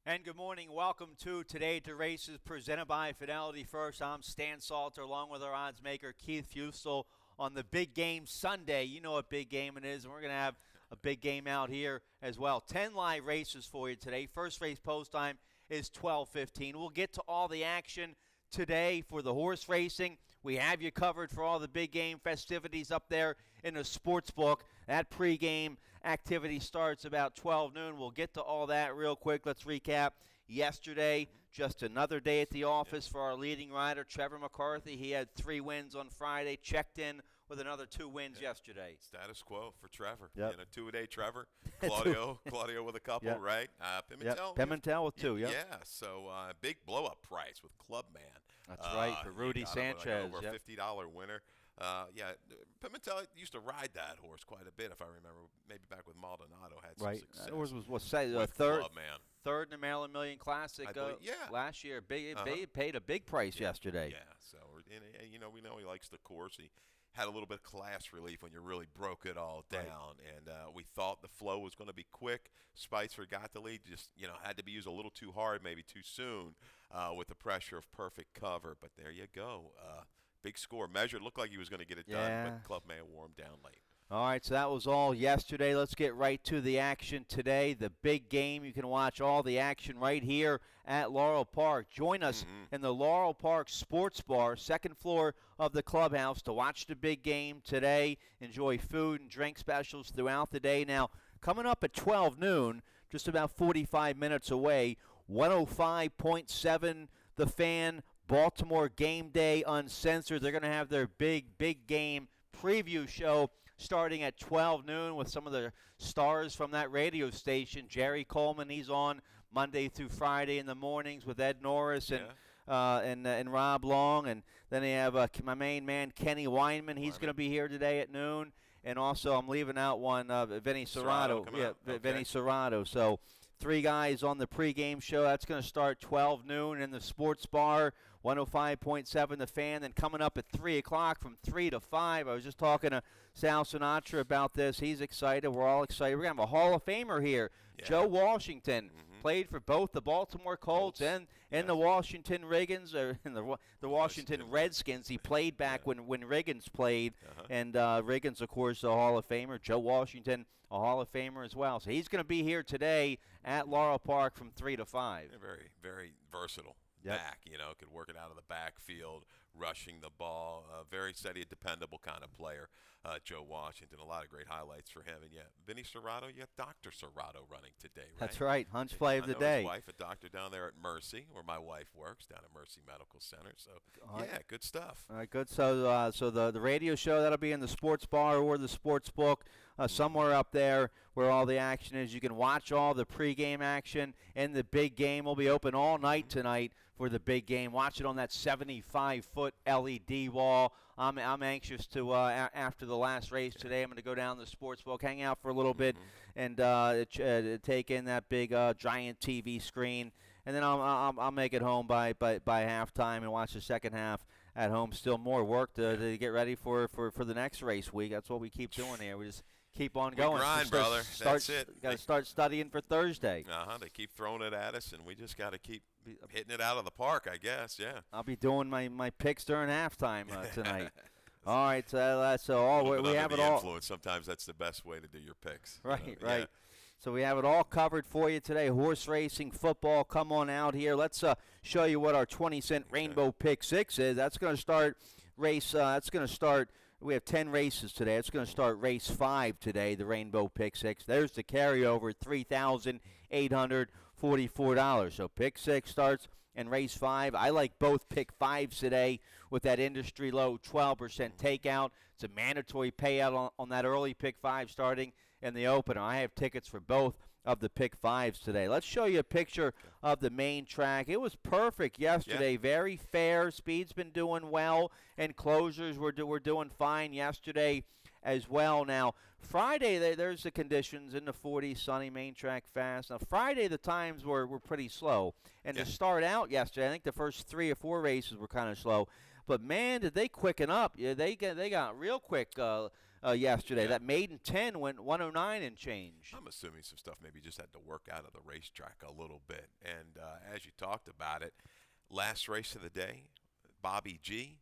And good morning. Welcome to Today to Races presented by Fidelity First. I'm Stan Salter along with our odds maker Keith Fusel on the big game Sunday. You know what big game it is, and we're going to have a big game out here as well. 10 live races for you today. First race post time is 12:15. We'll get to all the action today for the horse racing. We have you covered for all the big game festivities up there in the sports book. That pregame activity starts about 12 noon. We'll get to all that real quick. Let's recap yesterday. Just another day at the office for our leading rider, Trevor McCarthy. He had 3 wins on Friday, checked in with another 2 wins yesterday. Status quo for Trevor. Yep. And a 2-a-day Trevor. Claudio with a couple, Yep. right? Pimentel. Yep. Pimentel with 2, Yeah, so big blow-up price with Clubman. That's right, for Rudy Sanchez. Over a $50 winner. Pimentel used to ride that horse quite a bit, if I remember. Maybe back with Maldonado had some success. That horse was Clubman. third in the Maryland Million Classic last year. Paid a big price yesterday. Yeah, so and we know he likes the course. He had a little bit of class relief when you really broke it all down, and we thought the flow was going to be quick. Spicer got the lead, just had to be used a little too hard, maybe too soon, with the pressure of perfect cover. But there you go, big score measured. Looked like he was going to get it done, but Clubman wore him down late. All right, so that was all yesterday. Let's get right to the action today. The big game. You can watch all the action right here at Laurel Park. Join us in the Laurel Park Sports Bar, second floor of the clubhouse, to watch the big game today. Enjoy food and drink specials throughout the day. Now, coming up at 12 noon, just about 45 minutes away, 105.7 The Fan, Baltimore Game Day Uncensored. They're going to have their big game preview show starting at 12 noon with some of the stars from that radio station. Jerry Coleman, he's on Monday through Friday in the mornings with Ed Norris and Rob Long. And then they have my main man, Kenny Weinman. He's going to be here today at noon. And also I'm leaving out one, Vinny Serrato. Vinny Serrato. So 3 guys on the pregame show. That's going to start 12 noon in the sports bar, 105.7 The Fan. Then coming up at 3 o'clock from 3 to 5. I was just talking to Sal Sinatra about this. He's excited. We're all excited. We're going to have a Hall of Famer here. Yeah. Joe Washington played for both the Baltimore Colts and the Washington Riggins, or the Washington Redskins. He played back when Riggins played. And Riggins, of course, a Hall of Famer. Joe Washington, a Hall of Famer as well. So he's going to be here today at Laurel Park from 3 to 5. Yeah, very, very versatile. Back, could work it out of the backfield, rushing the ball. Very steady, dependable kind of player. Joe Washington, a lot of great highlights for him. And Vinny Serrato, you have Dr. Serrato running today, right? That's right, Hunch play of the day. His wife, a doctor down there at Mercy, where my wife works, down at Mercy Medical Center. So, good stuff. All right, good. So the radio show, that'll be in the sports bar or the sports book, somewhere up there where all the action is. You can watch all the pregame action, and the big game will be open all night tonight for the big game. Watch it on that 75-foot LED wall. I'm anxious to, after the last race today, I'm going to go down to the sports book, hang out for a little bit, and take in that big giant TV screen. And then I'll make it home by halftime and watch the second half at home. Still more work to get ready for the next race week. That's what we keep doing here. We just keep on going. Grind, brother. That's it. Got to start studying for Thursday. They keep throwing it at us, and we just got to keep hitting it out of the park, I guess. Yeah. I'll be doing my picks during halftime tonight. All right, we have it all. Influence. Sometimes that's the best way to do your picks. Right. Yeah. So we have it all covered for you today. Horse racing, football, come on out here. Let's show you what our 20-cent Rainbow Pick 6 is. That's going to start we have 10 races today. It's going to start race 5 today, the Rainbow Pick 6. There's the carryover, $3,844. So Pick 6 starts in race 5. I like both Pick 5s today with that industry low 12% takeout. It's a mandatory payout on that early Pick 5 starting in the opener. I have tickets for both of the Pick 5s today. Let's show you a picture of the main track. It was perfect yesterday. Very fair. Speed's been doing well, and closers were doing fine yesterday as well. Now, Friday, there's the conditions in the 40s, sunny, main track fast. Now, Friday, the times were pretty slow. And to start out yesterday, I think the first 3 or 4 races were kind of slow. But, man, did they quicken up. Yeah, they got real quick yesterday. Yeah. That maiden 10 went 109 and change. I'm assuming some stuff maybe just had to work out of the racetrack a little bit. And as you talked about it, last race of the day, Bobby G.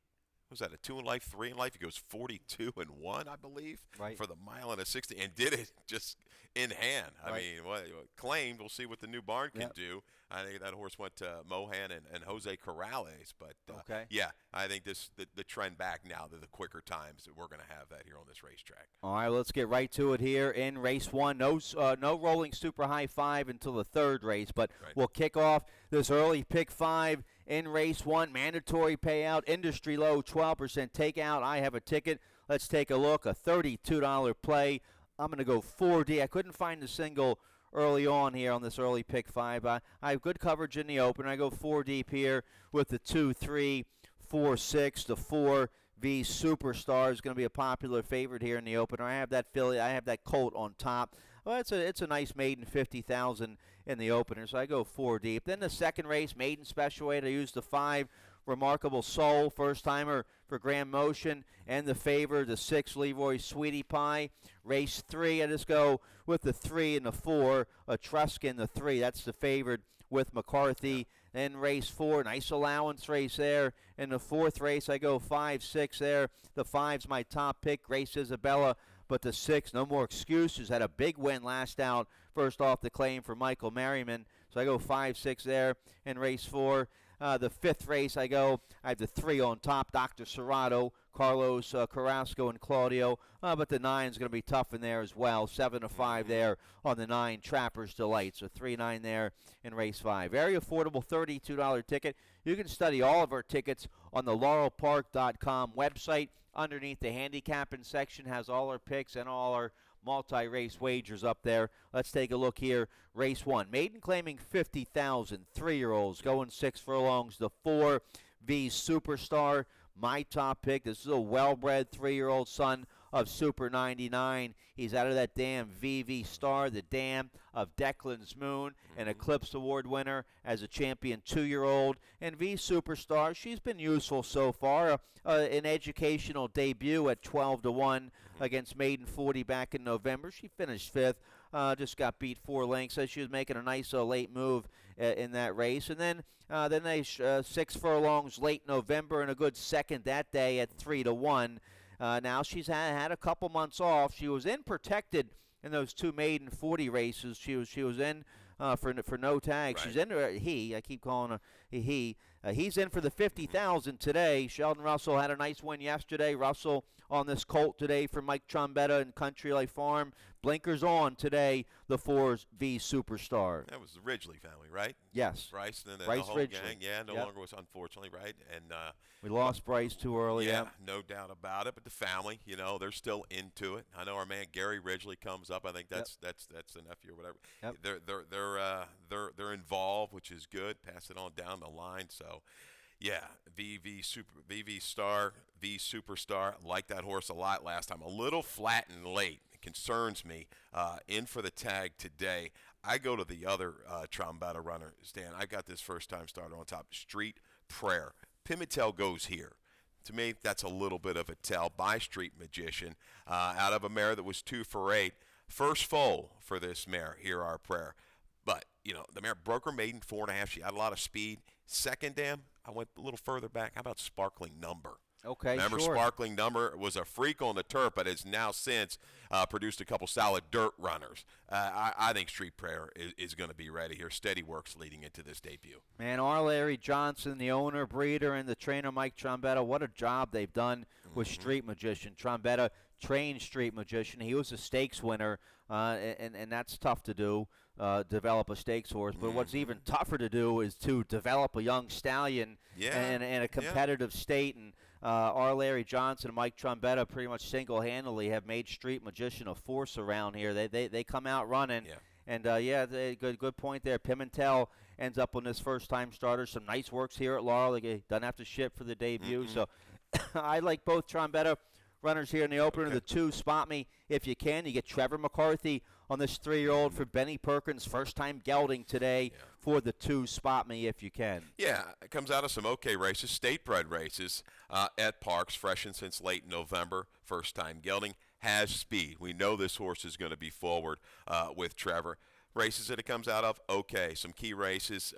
Was that a 2 in life, 3 in life? He goes 42 and 1, I believe, Right. for the mile and a 60, and did it just in hand. I Right. mean, what claimed. We'll see what the new barn can Yep. do. I think that horse went to Mohan and Jose Corrales, but Okay. yeah, I think the trend back now to the quicker times that we're going to have that here on this racetrack. All right, let's get right to it here in race 1. No rolling super high 5 until the third race, but Right. we'll kick off this early pick 5 in race 1. Mandatory payout, industry low, 12% takeout. I have a ticket. Let's take a look. A $32 play. I'm going to go 4D. I couldn't find a single early on here on this early pick 5. I have good coverage in the open. I go 4 deep here with the 2, 3, 4, 6. The 4 V Superstar is going to be a popular favorite here in the opener. I have that filly. I have that colt on top. Well, it's a nice maiden 50,000 in the opener, so I go 4 deep. Then the second race, maiden special weight. I use the 5 Remarkable Soul, first timer for Grand Motion, and the favor, the 6 Leroy Sweetie Pie. Race 3, I just go with the 3 and the 4, Etruscan, the 3. That's the favored with McCarthy. Then race 4, nice allowance race there. In the fourth race, I go 5, 6 there. The 5's my top pick, Grace Isabella. But the 6, no more excuses, had a big win last out. First off the claim for Michael Merriman. So I go 5, 6 there in race 4. The fifth race, I have the 3 on top, Dr. Serrato, Carlos Carrasco, and Claudio. But the 9's going to be tough in there as well. 7 to 5 there on the 9, Trapper's Delight. So 3-9 there in race 5. Very affordable $32 ticket. You can study all of our tickets on the laurelpark.com website. Underneath the handicapping section has all our picks and all our multi-race wagers up there. Let's take a look here. Race 1. Maiden claiming 50,000. 3-year-olds going 6 furlongs. The 4 V Superstar. My top pick. This is a well-bred 3-year-old son of Super 99. He's out of that dam VV Star, the dam of Declan's Moon, an Eclipse Award winner as a champion 2-year-old. And V Superstar, she's been useful so far. An educational debut at 12 to 1 against Maiden 40 back in November. She finished 5th. Just got beat 4 lengths, so she was making a nice late move in that race. And then they 6 furlongs late November and a good second that day at 3 to 1. Now she's had a couple months off. She was in protected in those 2 maiden 40 races. She was in for no tag. Right. She's in. I keep calling her he. He's in for the 50,000 today. Sheldon Russell had a nice win yesterday. Russell on this colt today for Mike Trombetta and Country Life Farm. Blinkers on today, the 4 V Superstar. That was the Ridgely family, right? Yes. Bryce and then Bryce the whole Ridgely. gang. Yeah, no Yep. longer was, unfortunately, right? And We lost Bryce too early. yeah, no doubt about it. But the family, they're still into it. I know our man Gary Ridgely comes up. I think that's the nephew or whatever. Yep. They're involved, which is good. Pass it on down the line. So, yeah, VV Star, V Superstar. Like that horse a lot last time. A little flat and late. It concerns me. In for the tag today. I go to the other Trombetta runner, Stan. I got this first-time starter on top. Street Prayer. Pimentel goes here. To me, that's a little bit of a tell by Street Magician out of a mare that was 2 for 8. First foal for this mare, Hear Our Prayer. But, the mare broke her maiden 4.5. She had a lot of speed. Second dam, I went a little further back. How about Sparkling Number? Okay, Remember, sure. Sparkling Number was a freak on the turf, but has now since produced a couple solid dirt runners. I think Street Prayer is going to be ready here. Steady works leading into this debut. Man, R. Larry Johnson, the owner, breeder, and the trainer Mike Trombetta, what a job they've done with Street Magician. Trombetta trained Street Magician. He was a stakes winner, and that's tough to do, develop a stakes horse. But what's even tougher to do is to develop a young stallion in a competitive state. And R. Larry Johnson and Mike Trombetta pretty much single-handedly have made Street Magician a force around here. They come out running. Yeah. And, good point there. Pimentel ends up on this first-time starter. Some nice works here at Laurel. He doesn't have to ship for the debut. So I like both Trombetta runners here in the opener. Okay. The 2, Spot Me if you can. You get Trevor McCarthy on this 3-year-old for Benny Perkins. First-time gelding today for the 2, Spot Me if you can. Yeah, it comes out of some okay races, state-bred races at Parks, freshened since late November. First-time gelding. has speed. We know this horse is going to be forward with Trevor. Races that it comes out of, okay. Some key races.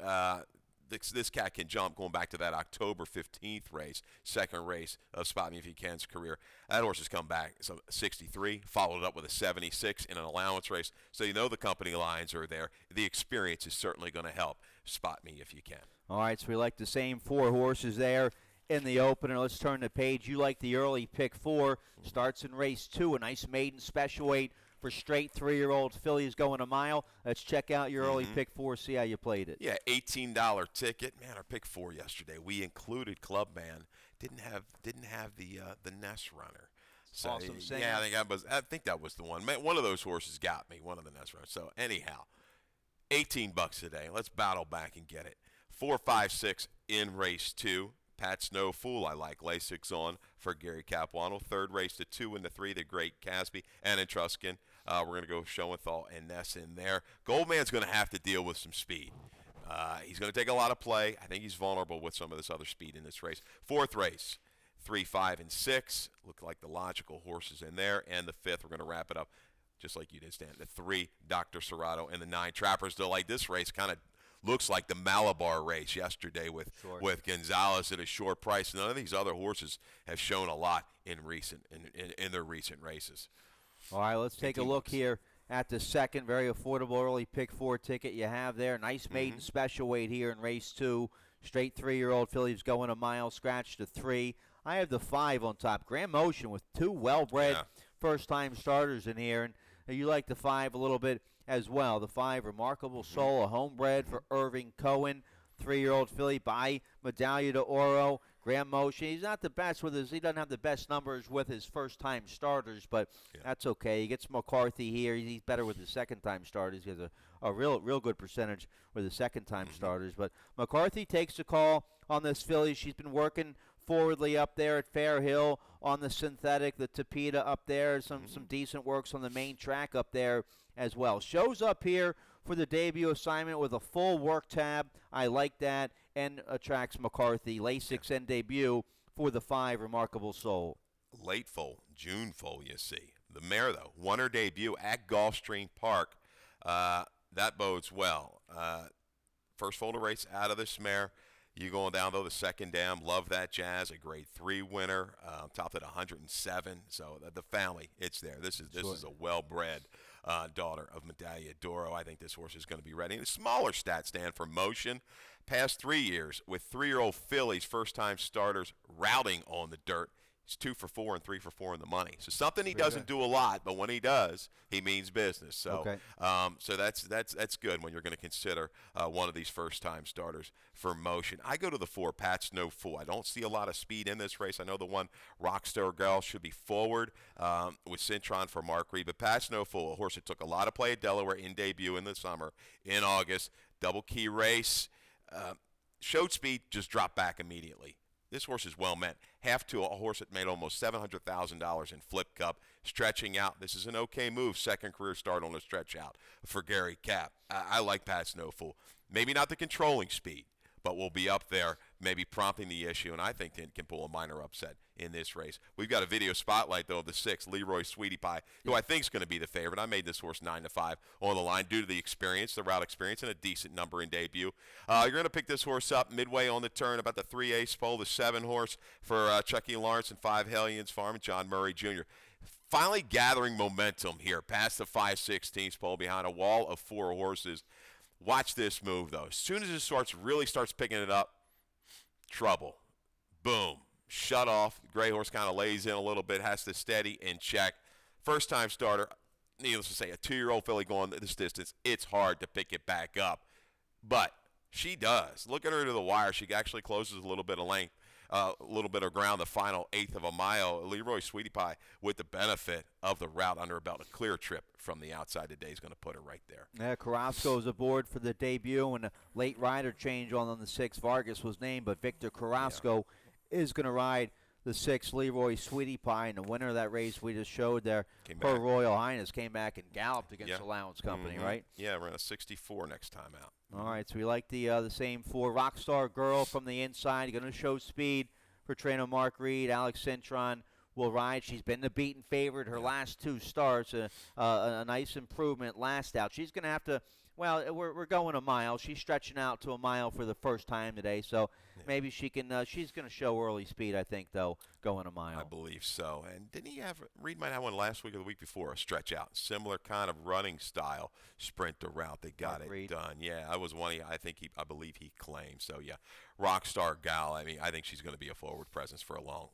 This cat can jump, going back to that October 15th race, second race of Spot Me If You Can's career. That horse has come back. So 63, followed up with a 76 in an allowance race. So you know the company lines are there. The experience is certainly going to help Spot Me If You Can. All right, so we like the same 4 horses there in the opener. Let's turn the page. You like the early pick 4. Starts in race 2, a nice maiden special weight for straight 3-year-old fillies going a mile. Let's check out your early pick 4, see how you played it. Yeah, $18 ticket. Man, our pick 4 yesterday, we included Clubman. Didn't have the Nest runner. So Awesome singer. yeah, I think that was the one. Man, one of those horses got me, one of the Nest runners. So anyhow, $18 today. Let's battle back and get it. 4, 5, 6 in race 2. Pat's No Fool, I like. Lasix on for Gary Capuano. Third race, the 2 and the 3, the Great Casby and Etruscan. We're going to go Schoenthal and Ness in there. Goldman's going to have to deal with some speed. He's going to take a lot of play. I think he's vulnerable with some of this other speed in this race. Fourth race, 3, 5, and 6. Look like the logical horses in there. And the 5th, we're going to wrap it up just like you did, Stan. The 3, Dr. Serrato, and the 9, Trapper's Delight. This race kind of looks like the Malabar race yesterday with Gonzalez at a short price. None of these other horses have shown a lot in their recent races. All right, let's take a look here at the second very affordable early pick 4 ticket you have there. Nice maiden special weight here in race 2. Straight 3-year-old fillies going a mile, scratch to 3. I have the 5 on top. Grand Motion with 2 well-bred first-time starters in here, and you like the 5 a little bit as well. The 5, Remarkable Soul, a homebred for Irving Cohen, 3-year-old filly by Medaglia d'Oro. Grand Motion, he's not the best with he doesn't have the best numbers with his first-time starters, but that's okay. He gets McCarthy here. He's better with his second-time starters. He has a real good percentage with his second-time starters. But McCarthy takes the call on this filly. She's been working forwardly up there at Fair Hill on the synthetic, the Tapeta up there, some decent works on the main track up there as well. Shows up here for the debut assignment with a full work tab. I like that, and attracts McCarthy. Lasix and debut for the 5, Remarkable Soul. Late foal, June foal, you see. The mare, though, won her debut at Gulfstream Park. That bodes well. First foal to race out of this mare. You going down, though, the second dam. Love that jazz. A grade 3 winner. Topped at 107. So the family, it's there. This is a well-bred daughter of Medaglia d'Oro. I think this horse is going to be ready. And a smaller stat stand for Motion. Past 3 years with 3-year-old fillies, first-time starters, routing on the dirt. He's 2 for 4 and 3 for 4 in the money. So something he doesn't do a lot, but when he does, he means business. So, so that's good when you're going to consider one of these first-time starters for Motion. I go to the 4, Pat's No Fool. I don't see a lot of speed in this race. I know the 1, Rockstar Girl, should be forward with Cintron for Mark Reed, but Pat's No Fool, a horse that took a lot of play at Delaware in debut in the summer, in August, double key race. Showed speed, just dropped back immediately. This horse is well meant. Half to a horse that made almost $700,000 in Flip Cup, stretching out. This is an okay move. Second career start on a stretch out for Gary Cap. I like Pat's No Fool. Maybe not the controlling speed, but will be up there, maybe prompting the issue, and I think it can pull a minor upset in this race. We've got a video spotlight, though, of the 6, Leroy Sweetie Pie, who I think is going to be the favorite. I made this horse 9-5 on the line due to the experience, the route experience, and a decent number in debut. You're going to pick this horse up midway on the turn, about the 3-ace pole, the 7 horse for Chucky Lawrence and 5 Hellions Farm, and John Murray Jr. Finally gathering momentum here past the 5/16 pole behind a wall of 4 horses. Watch this move, though. As soon as it really starts picking it up, trouble. Boom. Shut off. The gray horse kind of lays in a little bit, has to steady and check. First-time starter, needless to say, a 2-year-old filly going this distance, it's hard to pick it back up. But she does. Look at her to the wire. She actually closes a little bit of length, a little bit of ground, the final 1/8 of a mile. Leroy Sweetie Pie, with the benefit of the route under her belt, a clear trip from the outside today is going to put her right there. Yeah, Carrasco's aboard for the debut, and a late rider change on the 6. Vargas was named, but Victor Carrasco is going to ride the 6, Leroy Sweetie Pie, and the winner of that race we just showed there, Her Royal Highness, came back and galloped against Allowance Company, right? Yeah, we're in a 64 next time out. All right, so we like the same 4. Rockstar Girl from the inside, going to show speed for trainer Mark Reed. Alex Cintron will ride. She's been the beaten favorite her last 2 starts. A nice improvement last out. She's going to have to. Well, we're going a mile. She's stretching out to a mile for the first time today, so maybe she can. She's going to show early speed, I think, though, going a mile. I believe so. And didn't he have Reed might have one last week or the week before, a stretch out, similar kind of running style sprinter route. They got it done. Yeah, I was one. I believe he claimed. So yeah, rock star gal. I mean, I think she's going to be a forward presence for a long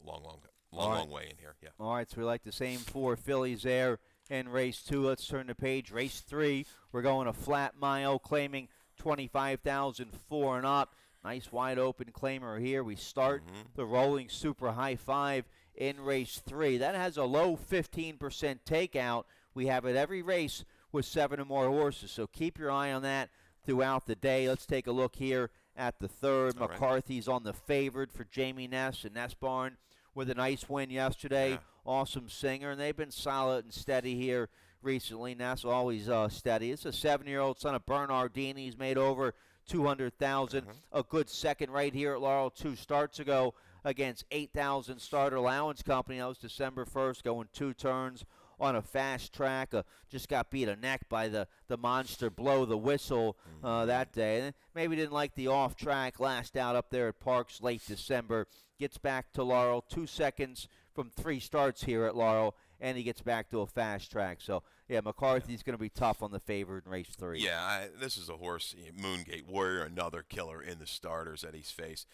way in here. Yeah. All right, so we like the same 4 fillies there in race 2. Let's turn the page. Race 3, we're going a flat mile, claiming 25,004 and up. Nice wide open claimer here. We start the rolling super high 5 in race 3. That has a low 15% takeout. We have it every race with 7 or more horses, so keep your eye on that throughout the day. Let's take a look here at the 3rd. McCarthy's on the favored for Jamie Ness and Ness Barn with a nice win yesterday. Awesome singer, and they've been solid and steady here recently. Ness always steady. It's a 7-year-old son of Bernardini. He's made over 200,000. A good second right here at Laurel 2 starts ago against 8,000 Starter Allowance Company. That was December 1st, going 2 turns on a fast track. Just got beat a neck by the monster Blow the Whistle that day. And maybe didn't like the off track last out up there at Parks late December. Gets back to Laurel 2 seconds from 3 starts here at Laurel, and he gets back to a fast track. So, yeah, McCarthy's going to be tough on the favorite in race 3. Yeah, this is a horse, Moongate Warrior, another killer in the starters that he's faced.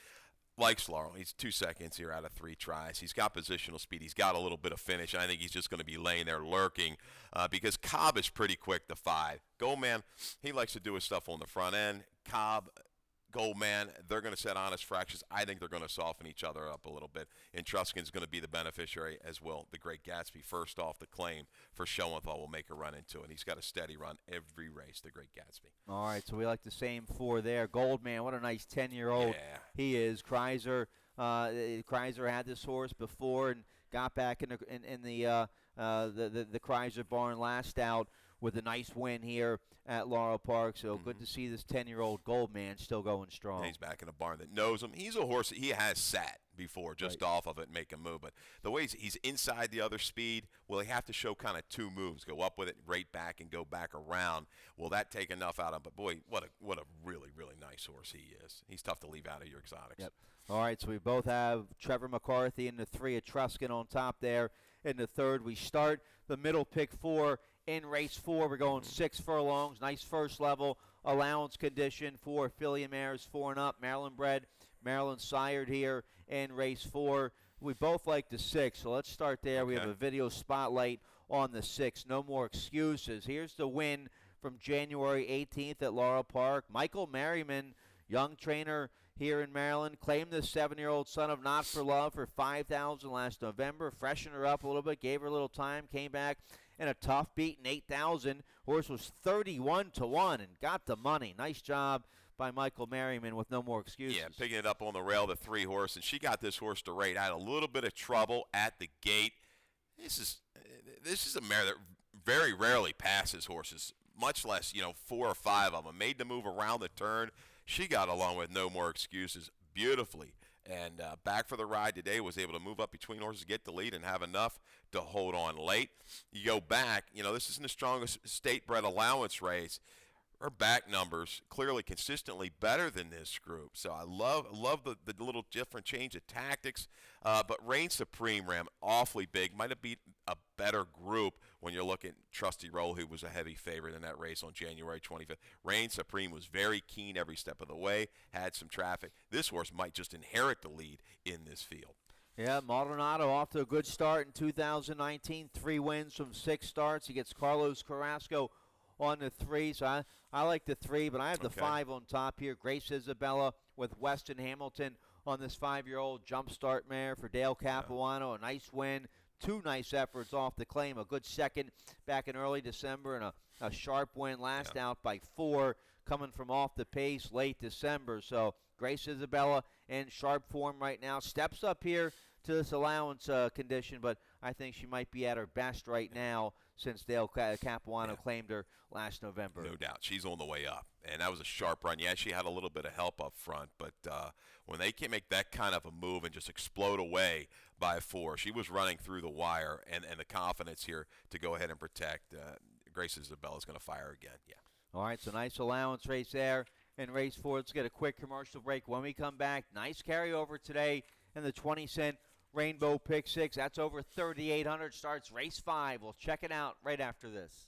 Likes Laurel. He's 2 seconds here out of 3 tries. He's got positional speed. He's got a little bit of finish. I think he's just going to be laying there lurking because Cobb is pretty quick to 5. Goldman, he likes to do his stuff on the front end. Cobb, Goldman, they're going to set honest fractions. I think they're going to soften each other up a little bit. And Truscan's going to be the beneficiary as well. The Great Gatsby, first off the claim for Schoenthal, will make a run into it. He's got a steady run every race, the Great Gatsby. All right, so we like the same 4 there. Goldman, what a nice 10-year-old he is. Kreiser had this horse before and got back in the Kreiser barn last out with a nice win here at Laurel Park. So good to see this 10-year-old Goldman still going strong. And he's back in a barn that knows him. He's a horse that he has sat before just off of it and make a move. But the way he's inside the other speed, will he have to show kind of 2 moves, go up with it, right back, and go back around? Will that take enough out of him? But, boy, what a really, really nice horse he is. He's tough to leave out of your exotics. Yep. All right, so we both have Trevor McCarthy in the 3, Etruscan on top there. In the 3rd, we start the middle pick 4 in race 4. We're going 6 furlongs. Nice first level allowance condition for filly mares 4 and up. Maryland bred, Maryland sired here in race 4. We both like the 6, so let's start there. We have a video spotlight on the 6. No more excuses. Here's the win from January 18th at Laurel Park. Michael Merriman, young trainer here in Maryland, claimed the 7-year-old son of Not for Love for $5,000 last November. Freshened her up a little bit, gave her a little time, came back in a tough beat in 8,000. Horse was 31-1 and got the money. Nice job by Michael Merriman with no more excuses. Yeah, picking it up on the rail, the 3 horse, and she got this horse to rate. I had a little bit of trouble at the gate. This is a mare that very rarely passes horses, much less 4 or 5 of them. Made the move around the turn. She got along with no more excuses beautifully. And back for the ride today, was able to move up between horses, get the lead, and have enough to hold on late. You go back, this isn't the strongest state-bred allowance race. Her back numbers clearly consistently better than this group. So I love the little different change of tactics. But Reign Supreme ran awfully big. Might have beat a better group when you're looking at Trusty Roll, who was a heavy favorite in that race on January 25th. Reign Supreme was very keen every step of the way, had some traffic. This horse might just inherit the lead in this field. Yeah, Maldonado off to a good start in 2019. 3 wins from 6 starts. He gets Carlos Carrasco on the 3, so I like the 3, but I have the 5 on top here. Grace Isabella with Weston Hamilton on this 5-year-old jumpstart mare for Dale Capuano. A nice win, 2 nice efforts off the claim. A good second back in early December and a sharp win last out by 4 coming from off the pace late December. So Grace Isabella in sharp form right now. Steps up here to this allowance condition, but I think she might be at her best right now. since Dale Capuano claimed her last November. No doubt. She's on the way up. And that was a sharp run. Yeah, she had a little bit of help up front, but when they can make that kind of a move and just explode away by 4, she was running through the wire, and the confidence here to go ahead and protect. Grace Isabella's going to fire again. Yeah. All right, so nice allowance race there in race 4. Let's get a quick commercial break. When we come back, nice carryover today in the 20-cent Rainbow Pick 6. That's over 3,800. Starts race 5. We'll check it out right after this.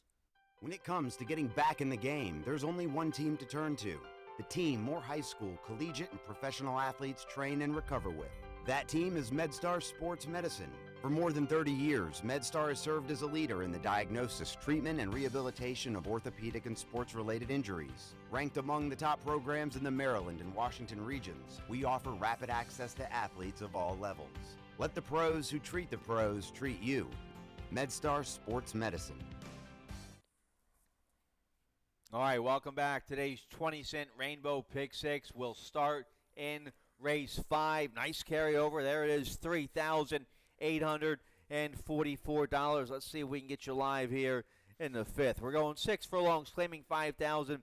When it comes to getting back in the game, there's only one team to turn to. The team more high school, collegiate, and professional athletes train and recover with. That team is MedStar Sports Medicine. For more than 30 years, MedStar has served as a leader in the diagnosis, treatment, and rehabilitation of orthopedic and sports-related injuries. Ranked among the top programs in the Maryland and Washington regions, we offer rapid access to athletes of all levels. Let the pros who treat the pros treat you. MedStar Sports Medicine. All right, welcome back. Today's 20-cent Rainbow Pick 6 will start in race 5. Nice carryover. There it is, $3,844. Let's see if we can get you live here in the 5th. We're going 6 furlongs, claiming 5,000,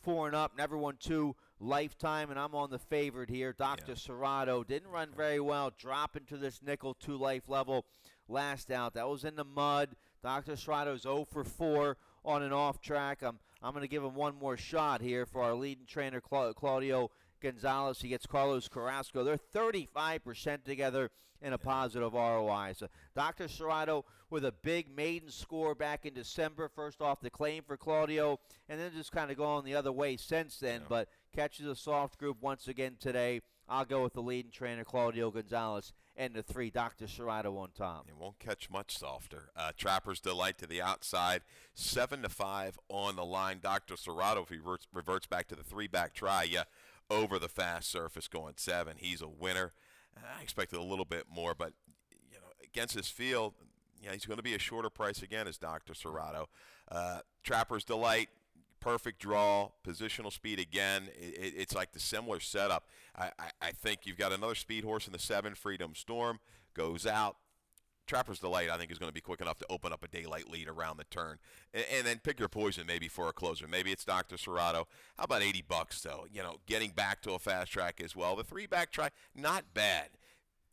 4 and up. Never won 2 lifetime, and I'm on the favorite here. Dr. Serrato didn't run very well, dropping to this nickel 2 life level last out. That was in the mud. Dr. Serrato's 0 for 4 on an off track. I'm going to give him one more shot here for our leading trainer, Claudio Gonzalez. He gets Carlos Carrasco. They're 35% together in a positive ROI. So Dr. Serrato with a big maiden score back in December, first off the claim for Claudio, and then just kind of going the other way since then, but catches a soft group once again today. I'll go with the leading trainer, Claudio Gonzalez, and the 3, Dr. Serrato on top. It won't catch much softer. Trapper's Delight to the outside, 7-5 on the line. Dr. Serrato, if he reverts back to the 3-back try, over the fast surface going 7. He's a winner. I expected a little bit more, but against his field, he's going to be a shorter price again as Dr. Serrato. Trapper's Delight, perfect draw, positional speed again. It's like the similar setup. I think you've got another speed horse in the 7, Freedom Storm, goes out. Trapper's Delight, I think, is going to be quick enough to open up a daylight lead around the turn. And then pick your poison maybe for a closer. Maybe it's Dr. Serrato. How about $80, though? Getting back to a fast track as well. The 3-back try, not bad.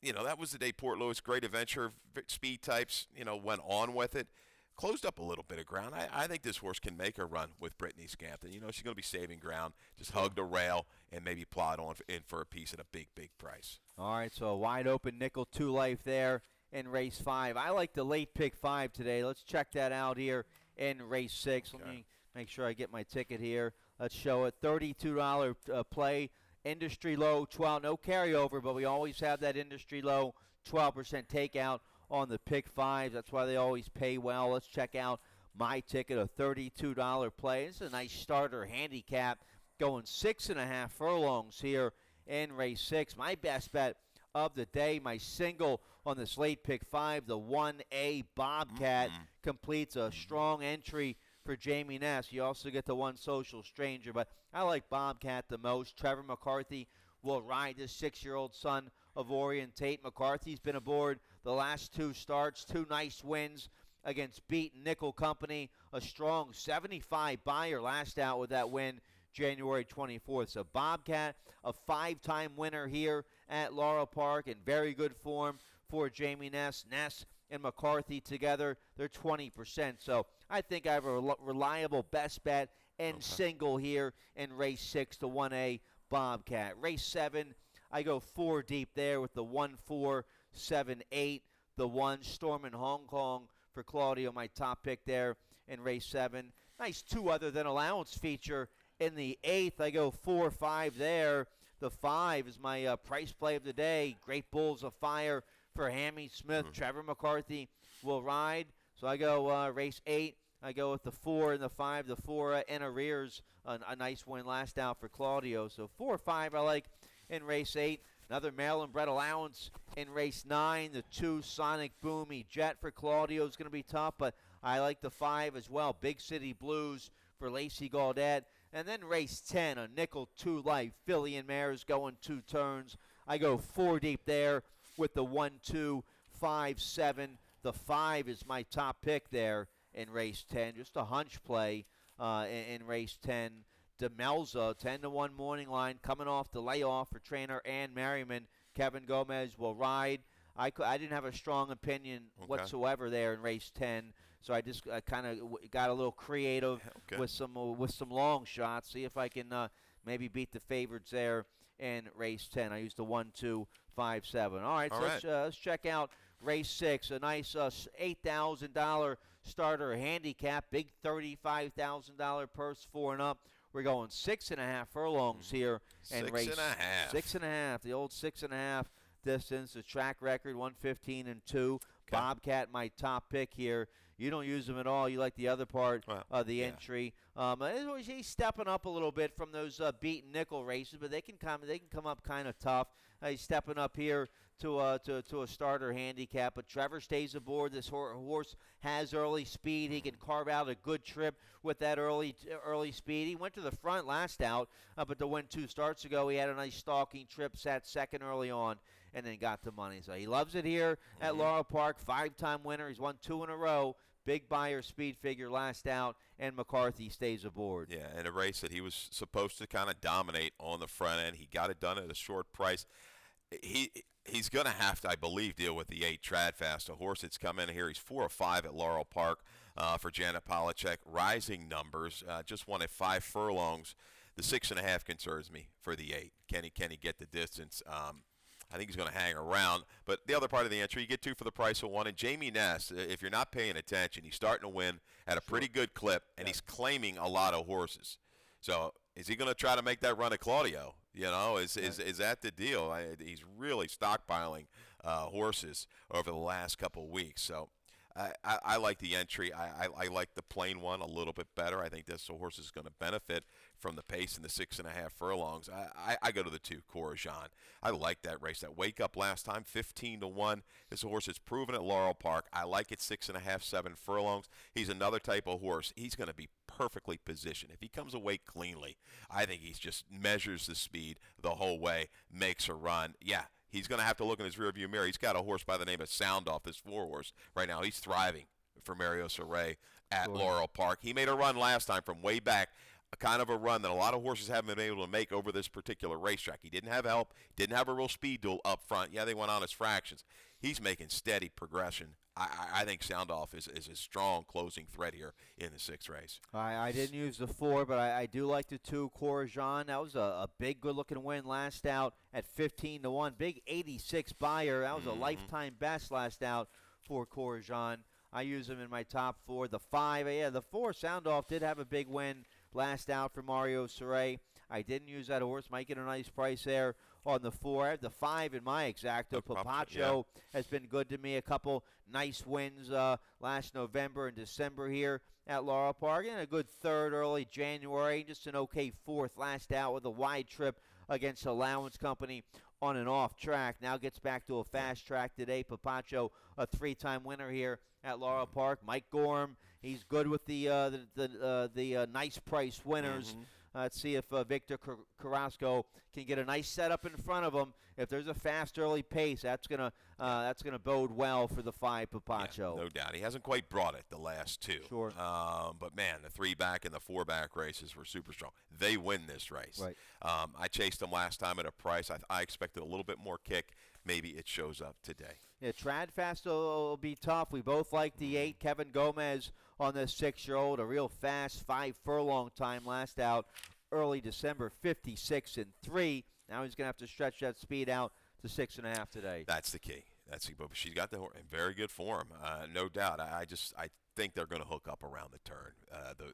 That was the day Port Louis, Great Adventure, speed types, went on with it. Closed up a little bit of ground. I think this horse can make a run with Brittany Scampton. She's going to be saving ground. Just hug the rail and maybe plod on in for a piece at a big, big price. All right, so a wide open nickel 2 life there in race 5. I like the late pick 5 today. Let's check that out here in race 6. Let me make sure I get my ticket here. Let's show it. $32 play. Industry low 12. No carryover, but we always have that industry low 12% takeout on the pick 5. That's why they always pay well. Let's check out my ticket, a $32 play. This is a nice starter handicap going 6.5 furlongs here in race 6. My best bet of the day, my single on this late pick 5, the 1A Bobcat completes a strong entry for Jamie Ness. You also get the 1 Social Stranger, but I like Bobcat the most. Trevor McCarthy will ride this 6-year-old son of Orion Tate. McCarthy's been aboard the last 2 starts, 2 nice wins against Beaton Nickel Company, a strong 75 buyer last out with that win January 24th. So Bobcat, a 5-time winner here at Laurel Park, in very good form for Jamie Ness. Ness and McCarthy together, they're 20%. So I think I have a reliable best bet and single here in race 6, the 1A Bobcat. Race 7, I go 4 deep there with the 1, 4, 7, 8, the 1 Storm in Hong Kong for Claudio, my top pick there in race 7. Nice 2 other than allowance feature in the 8th. I go 4, 5 there. The 5 is my price play of the day. Great Bulls of Fire for Hammy Smith. Trevor McCarthy will ride. So I go race 8. I go with the 4 and the 5. The 4 in arrears, a nice win last out for Claudio. So 4, 5 I like in race 8. Another Maryland bred allowance in race 9. The 2 Sonic Boomy Jet for Claudio is going to be tough, but I like the 5 as well. Big City Blues for Lacey Gaudette. And then race 10, a nickel 2 life. Philly and Mares going 2 turns. I go 4 deep there with the 1, 2, 5, 7. The 5 is my top pick there in race 10. Just a hunch play in race 10. DeMelza, 10-1 morning line, coming off the layoff for trainer Ann Merriman. Kevin Gomez will ride. I didn't have a strong opinion whatsoever there in race 10, so I just kind of got a little creative with some long shots. See if I can maybe beat the favorites there in race 10. I used the 1, 2, 5, 7. All right, let's check out race 6. A nice $8,000 starter handicap, big $35,000 purse 4 and up. We're going 6.5 furlongs here in race 6.5. The old 6.5 distance. The track record 1:15.2. Bobcat, my top pick here. You don't use him at all. You like the other part of the entry. He's stepping up a little bit from those beaten nickel races, but they can come up kind of tough. He's stepping up here to a starter handicap, but Trevor stays aboard. This horse has early speed. He can carve out a good trip with that early speed. He went to the front last out, but to win 2 starts ago, he had a nice stalking trip, sat second early on, and then got the money. So he loves it here at Laurel Park. 5-time winner. He's won 2 in a row. Big buyer speed figure last out, and McCarthy stays aboard. Yeah, in a race that he was supposed to kind of dominate on the front end. He got it done at a short price. He's going to have to, I believe, deal with the 8 Tradfast, a horse that's come in here. He's 4 or 5 at Laurel Park for Janet Polachek. Rising numbers, just won at 5 furlongs. The 6.5 concerns me for the 8. Can he get the distance? I think he's going to hang around. But the other part of the entry, you get 2 for the price of 1. And Jamie Ness, if you're not paying attention, he's starting to win at a pretty good clip, and he's claiming a lot of horses. So is he going to try to make that run at Claudio? You know, is that the deal? He's really stockpiling horses over the last couple of weeks. So I like the entry. I like the plain one a little bit better. I think this horse is going to benefit from the pace in the 6.5 furlongs. I go to the 2, Corajon. I like that race. That wake up last time, 15-1. This horse is proven at Laurel Park. I like it 6.5, 7 furlongs. He's another type of horse. He's going to be perfectly positioned. If he comes away cleanly, I think he just measures the speed the whole way, makes a run. Yeah. He's going to have to look in his rearview mirror. He's got a horse by the name of Sound Off, this 4 horse. Right now, he's thriving for Mario Saray at Laurel Park. He made a run last time from way back, a kind of a run that a lot of horses haven't been able to make over this particular racetrack. He didn't have help, didn't have a real speed duel up front. Yeah, they went on as fractions. He's making steady progression. I think Sound Off is a strong closing threat here in the 6th race. I didn't use the 4, but I do like the 2, Corajon. That was a big, good-looking win last out at 15-1. Big 86 buyer. That was a lifetime best last out for Corajon. I use him in my top 4. The 5, the 4, Sound Off, did have a big win last out for Mario Saray. I didn't use that horse. Might get a nice price there on the 4. I have the 5 in my exacto. Papacho has been good to me. A couple nice wins last November and December here at Laurel Park. And a good 3rd early January. Just an okay 4th last out with a wide trip against Allowance Company on an off track. Now gets back to a fast track today. Papacho, a 3-time winner here at Laurel Park. Mike Gorham, he's good with the nice price winners. Let's see if Victor Carrasco can get a nice setup in front of him. If there's a fast early pace, that's gonna bode well for the 5 Papacho. Yeah, no doubt. He hasn't quite brought it the last 2. Sure. But man, the 3-back and the 4-back races were super strong. They win this race. Right. I chased them last time at a price. I expected a little bit more kick. Maybe it shows up today. Yeah, Tradfast will be tough. We both like the 8. Kevin Gomez on this 6-year-old, a real fast 5 furlong time last out early December, 56-3. Now he's going to have to stretch that speed out to 6.5 today. That's the key. But she's got the horse in very good form, no doubt. I think they're going to hook up around the turn.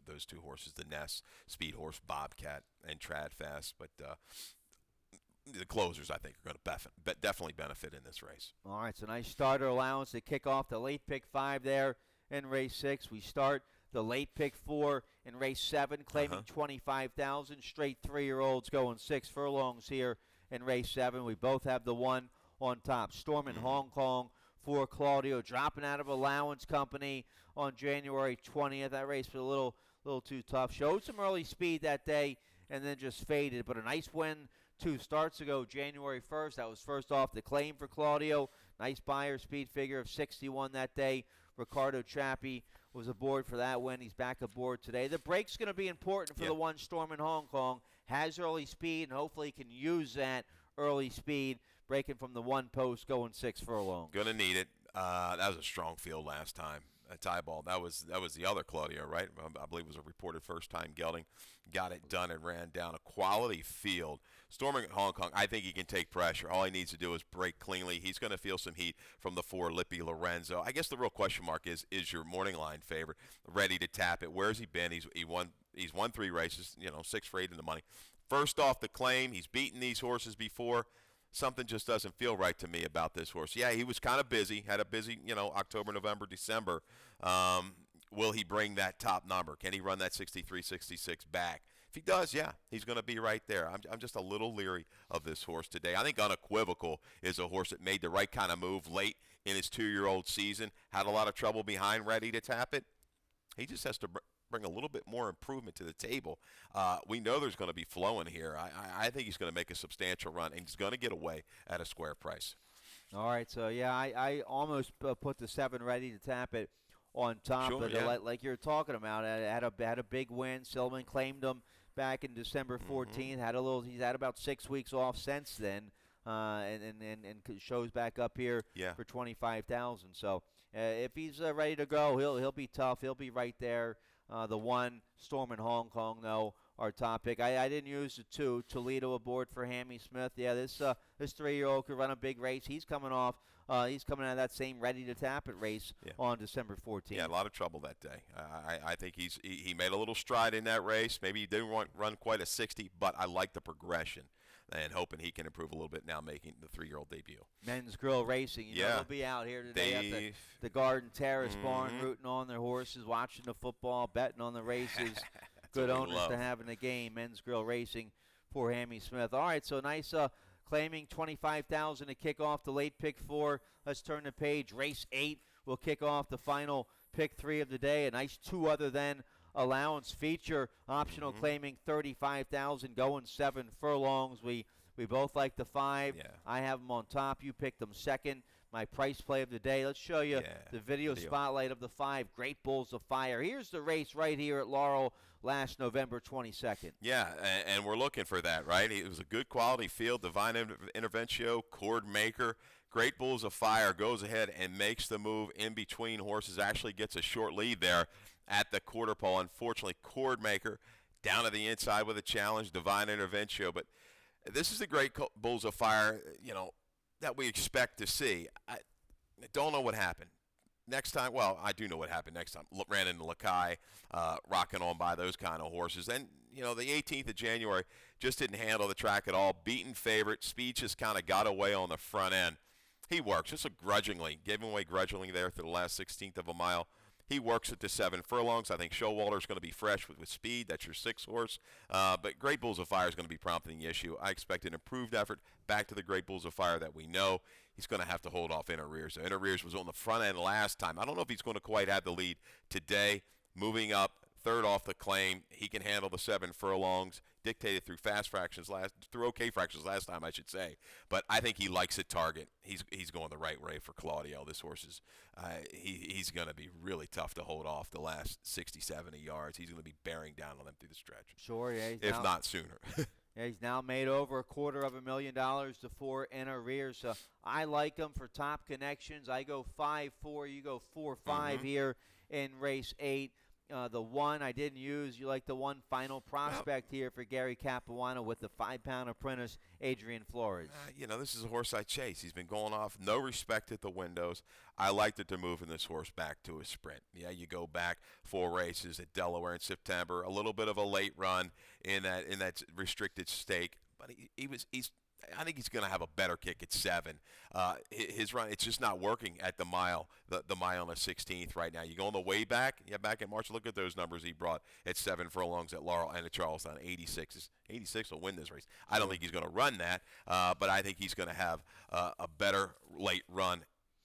Those 2 horses, the Ness Speed Horse, Bobcat, and Tradfast, but. The closers, I think, are going to definitely benefit in this race. All right, it's a nice starter allowance to kick off the late pick 5 there in race 6. We start the late pick 4 in race 7, claiming 25,000. Straight 3-year-olds going 6 furlongs here in race 7. We both have the 1 on top. Storm in Hong Kong for Claudio, dropping out of Allowance Company on January 20th. That race was a little too tough. Showed some early speed that day and then just faded, but a nice win 2 starts ago, January 1st. That was first off the claim for Claudio. Nice buyer speed figure of 61 that day. Ricardo Trappi was aboard for that win. He's back aboard today. The break's going to be important for the one Storm in Hong Kong. Has early speed, and hopefully he can use that early speed, breaking from the one post, going 6 furlongs. Going to need it. That was a strong field last time. A tie ball. That was the other Claudio, right? I believe it was a reported first time gelding. Got it done and ran down a quality field. Storming Hong Kong, I think he can take pressure. All he needs to do is break cleanly. He's going to feel some heat from the 4 Lippy Lorenzo. I guess the real question mark is your morning line favorite ready to tap it? Where's he been? He's won 3 races, 6 for 8 in the money. First off the claim, he's beaten these horses before. Something just doesn't feel right to me about this horse. Yeah, he was kind of busy, had a busy, October, November, December. Will he bring that top number? Can he run that 63, 66 back? If he does, yeah, he's going to be right there. I'm just a little leery of this horse today. I think Unequivocal is a horse that made the right kind of move late in his 2-year-old season, had a lot of trouble behind, ready to tap it. He just has to bring a little bit more improvement to the table. We know there's going to be flow in here. I think he's going to make a substantial run, and he's going to get away at a square price. All right, so, yeah, I almost put the 7 ready to tap it on top. Sure, but yeah. like you're talking about, had a big win. Silman claimed him back in December 14th. He's had about 6 weeks off since then, and shows back up here for 25,000. So if he's ready to go, he'll be tough. He'll be right there. The one Storm in Hong Kong, though, our top pick. I didn't use the 2. Toledo aboard for Hammy Smith. Yeah, this 3-year-old could run a big race. He's coming off. He's coming out of that same ready to tap it race on December 14th. Yeah, a lot of trouble that day. I think he made a little stride in that race. Maybe he didn't run quite a 60, but I like the progression and hoping he can improve a little bit now, making the 3-year-old debut. Men's Grill Racing. They'll be out here today at the Garden Terrace Barn, rooting on their horses, watching the football, betting on the races. Good owners to have in the game. Men's Grill Racing for Hammy Smith. All right, so nice claiming 25,000 to kick off the late pick 4. Let's turn the page. Race 8 will kick off the final pick 3 of the day. A nice 2 other than allowance feature. Optional claiming 35,000, going 7 furlongs. We both like the 5. Yeah. I have them on top. You picked them second. My price play of the day. Let's show you the video spotlight of the 5 Great Bulls of Fire. Here's the race right here at Laurel last November 22nd. Yeah, and we're looking for that, right? It was a good quality field. Divine Interventio, Cord Maker. Great Bulls of Fire goes ahead and makes the move in between horses. Actually gets a short lead there at the quarter pole. Unfortunately, Cord Maker down to the inside with a challenge, Divine Interventio. But this is the Great Bulls of Fire, that we expect to see. I don't know what happened. Next time, well, I do know what happened next time. Ran into Lakai, rocking on by those kind of horses. Then, the 18th of January just didn't handle the track at all. Beaten favorite. Speed just kind of got away on the front end. He works just grudgingly, gave him away grudgingly there through the last 16th of a mile. He works it to 7 furlongs. I think Showalter's going to be fresh with speed. That's your 6 horse. But Great Bulls of Fire is going to be prompting the issue. I expect an improved effort back to the Great Bulls of Fire that we know. He's going to have to hold off Inner Rears. So Inner Rears was on the front end last time. I don't know if he's going to quite have the lead today. Moving up, 3rd off the claim. He can handle the 7 furlongs. Dictated through okay fractions last time, I should say. But I think he likes a target. He's going the right way for Claudio. This horse is he's going to be really tough to hold off the last 60, 70 yards. He's going to be bearing down on them through the stretch. Sure, yeah. If not sooner. Yeah, he's now made over $250,000 to 4 Inner Rears. So I like him for top connections. I go 5-4. You go 4-5 here in race 8. The 1 I didn't use. You like the 1 Final Prospect here for Gary Capuano with the 5-pound apprentice, Adrian Flores. This is a horse I chase. He's been going off, no respect at the windows. I liked it to moving this horse back to a sprint. Yeah, you go back 4 races at Delaware in September, a little bit of a late run in that restricted stake, but I think he's going to have a better kick at 7. His run, it's just not working at the mile, the mile and the 16th right now. You go on the way back, back in March, look at those numbers he brought at 7 furlongs at Laurel and at Charlestown. 86 will win this race. I don't think he's going to run that, but I think he's going to have a better late run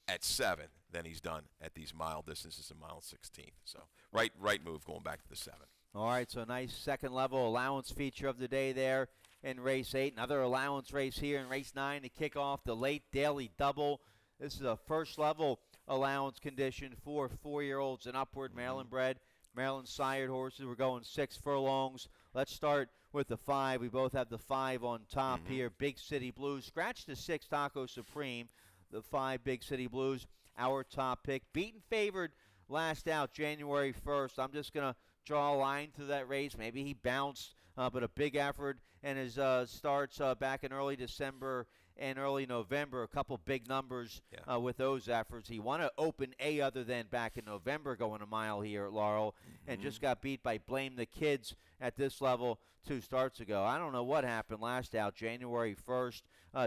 at 7 than he's done at these mile distances in mile 16th. So right move going back to the 7. All right, so nice second level allowance feature of the day there in race 8. Another allowance race here in race 9 to kick off the late daily double. This is a first level allowance condition for 4-year-olds and upward, Maryland bred, Maryland sired horses. We're going 6 furlongs. Let's start with the 5. We both have the 5 on top here. Big City Blues. Scratch the 6 Taco Supreme. The 5 Big City Blues, our top pick. Beaten favored last out January 1st. I'm just going to draw a line through that race. Maybe he bounced, but a big effort. And his starts back in early December and early November, a couple big numbers with those efforts. He won an Open A other than back in November going a mile here at Laurel and just got beat by Blame the Kids at this level 2 starts ago. I don't know what happened last out, January 1st.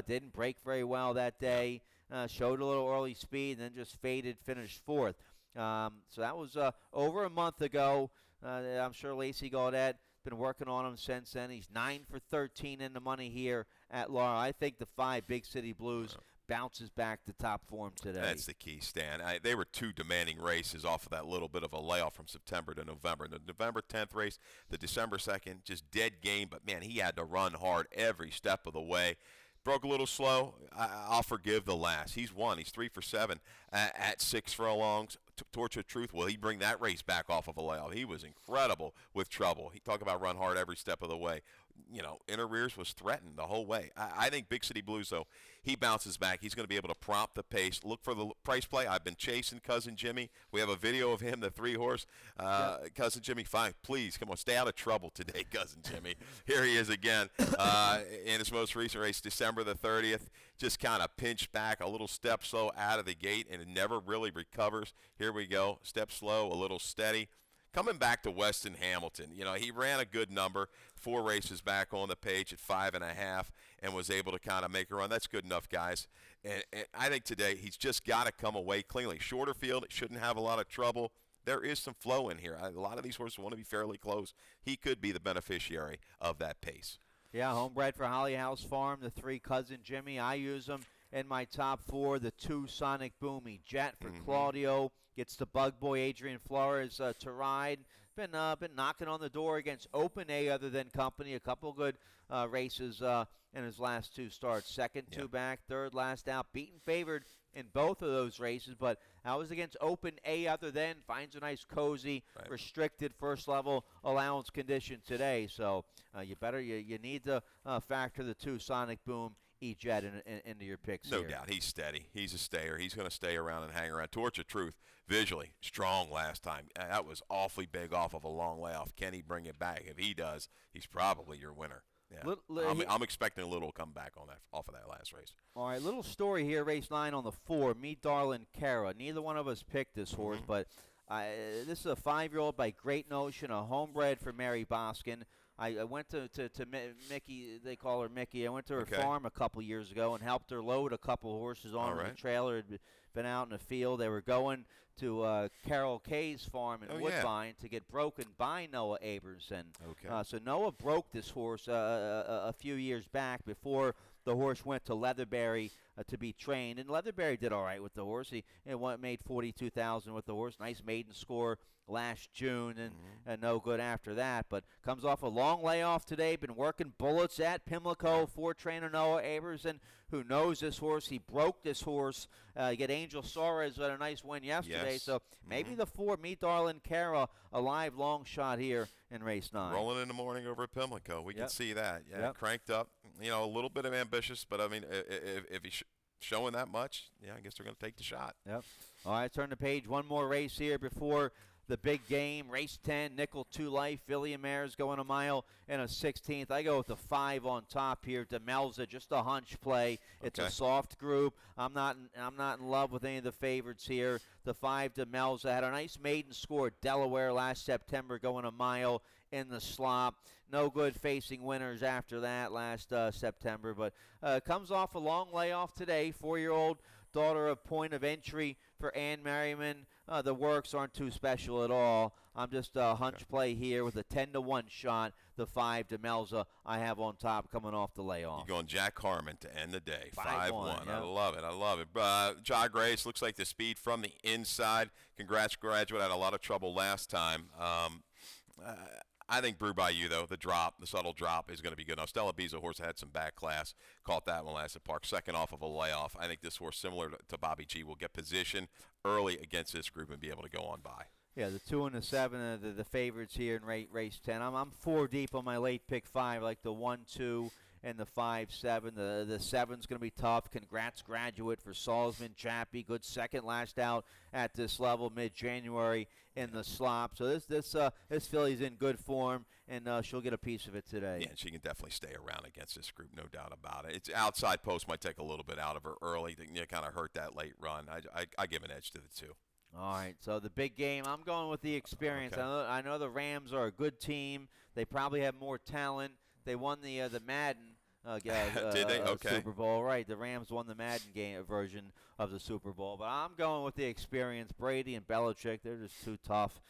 Didn't break very well that day. Showed a little early speed and then just faded, finished 4th. So that was over a month ago. I'm sure Lacey Gaudet been working on him since then. He's 9 for 13 in the money here at Laurel. I think the 5 Big City Blues bounces back to top form today. That's the key, Stan. They were 2 demanding races off of that little bit of a layoff from September to November. The November 10th race, the December 2nd, just dead game. But, man, he had to run hard every step of the way. Broke a little slow. I'll forgive the last. He's won. He's 3 for 7 at 6 furlongs. Torch of Truth, will he bring that race back off of a layoff? He was incredible with trouble. He talked about run hard every step of the way. Inner rears was threatened the whole way. I think Big City Blues, though, he bounces back. He's going to be able to prompt the pace. Look for the price play. I've been chasing Cousin Jimmy. We have a video of him, the 3-horse. Cousin Jimmy, fine. Please, come on, stay out of trouble today, Cousin Jimmy. Here he is again in his most recent race, December the 30th. Just kind of pinched back, a little step slow out of the gate, and it never really recovers. Here we go. Step slow, a little steady. Coming back to Weston Hamilton, he ran a good number, 4 races back on the page at 5.5, and was able to kind of make a run. That's good enough, guys. And I think today he's just got to come away cleanly. Shorter field, it shouldn't have a lot of trouble. There is some flow in here. A lot of these horses want to be fairly close. He could be the beneficiary of that pace. Yeah, homebred for Holly House Farm, the 3 Cousin Jimmy. I use them in my top 4. The 2 Sonic Boomy Jet for Claudio. Gets the bug boy Adrian Flores to ride. Been knocking on the door against Open A other than company. A couple good races in his last 2 starts. Second 2 back, third last out. Beaten favored in both of those races, but I was against Open A other than. Finds a nice cozy, restricted first level allowance condition today. So you need to factor the 2 Sonic Boom E-Jet into your picks No here. doubt. He's steady. He's a stayer. He's going to stay around and hang around. Torch of Truth, visually, strong last time. That was awfully big off of a long layoff. Can he bring it back? If he does, he's probably your winner. Yeah. I'm expecting a little comeback on that off of that last race. All right, little story here, race 9 on the 4, Meet Darlin' Cara. Neither one of us picked this horse, but this is a 5-year-old by Great Notion, a homebred for Mary Boskin. I went to Mickey, they call her Mickey. I went to her farm a couple years ago and helped her load a couple horses on the trailer. Had been out in the field. They were going to Carol Kay's farm in Woodbine to get broken by Noah Aberson. So Noah broke this horse a few years back before the horse went to Leatherberry to be trained. And Leatherberry did all right with the horse. He made $42,000 with the horse. Nice maiden score last June and no good after that. But comes off a long layoff today. Been working bullets at Pimlico for trainer Noah Aberson, who knows this horse. He broke this horse. You get Angel Soares at a nice win yesterday. So maybe the 4, Meet Darlin' Cara, a live long shot here in race 9. Rolling in the morning over at Pimlico. We can see that. Cranked up. A little bit of ambitious, but, I mean, if he's showing that much, I guess they're going to take the shot. All right, turn the page. One more race here before the big game. Race 10, Nickel 2 Life. Villiam Ayres going a mile and a 16th. I go with the 5 on top here. Demelza, just a hunch play. It's a soft group. I'm not in love with any of the favorites here. The 5 Demelza had a nice maiden score at Delaware last September, going a mile in the slop. No good facing winners after that last September, but comes off a long layoff today. 4-year-old daughter of Point of Entry for Ann Merriman. The works aren't too special at all. I'm just a hunch play here with a 10-1 shot. The 5 Demelza I have on top coming off the layoff. You're going Jack Harmon to end the day. 5-1. Yeah. I love it. Jai Grace looks like the speed from the inside. Congrats, graduate. Had a lot of trouble last time. I think Brew by You, though, the subtle drop is going to be good. Now, Stella B's a horse that had some back class, caught that one last at Park, second off of a layoff. I think this horse, similar to Bobby G, will get position early against this group and be able to go on by. Yeah, the 2 and the 7 are the favorites here in race 10. I'm 4 deep on my late pick 5, like the 1, 2, and the 5, 7. The 7's going to be tough. Congrats, Graduate, for Salzman. Chappie, good second last out at this level, mid-January in the slop. So this filly's in good form, and she'll get a piece of it today. Yeah, and she can definitely stay around against this group, no doubt about it. It's outside post might take a little bit out of her early to kind of hurt that late run. I give an edge to the 2. All right, so the big game, I'm going with the experience. Okay. I know the Rams are a good team. They probably have more talent. They won the Madden Did they? Okay. Super Bowl. Right, the Rams won the Madden game version of the Super Bowl. But I'm going with the experience. Brady and Belichick, they're just too tough.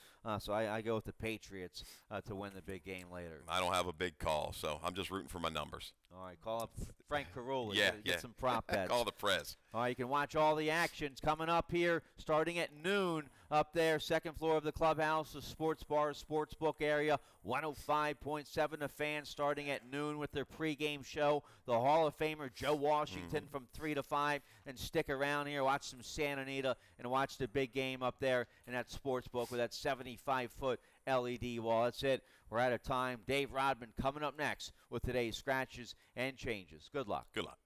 So I go with the Patriots to win the big game later. I don't have a big call, so I'm just rooting for my numbers. All right, call up Frank Carulli. Yeah, Get some prop bets. Call the Prez. All right, you can watch all the actions coming up here starting at noon up there, second floor of the clubhouse, the sports bar, sports book area, 105.7 The Fan starting at noon with their pregame show. The Hall of Famer Joe Washington from 3 to 5. And stick around here, watch some Santa Anita, and watch the big game up there in that sports book with that 75-foot LED wall. That's it. We're out of time. Dave Rodman coming up next with today's Scratches and Changes. Good luck. Good luck.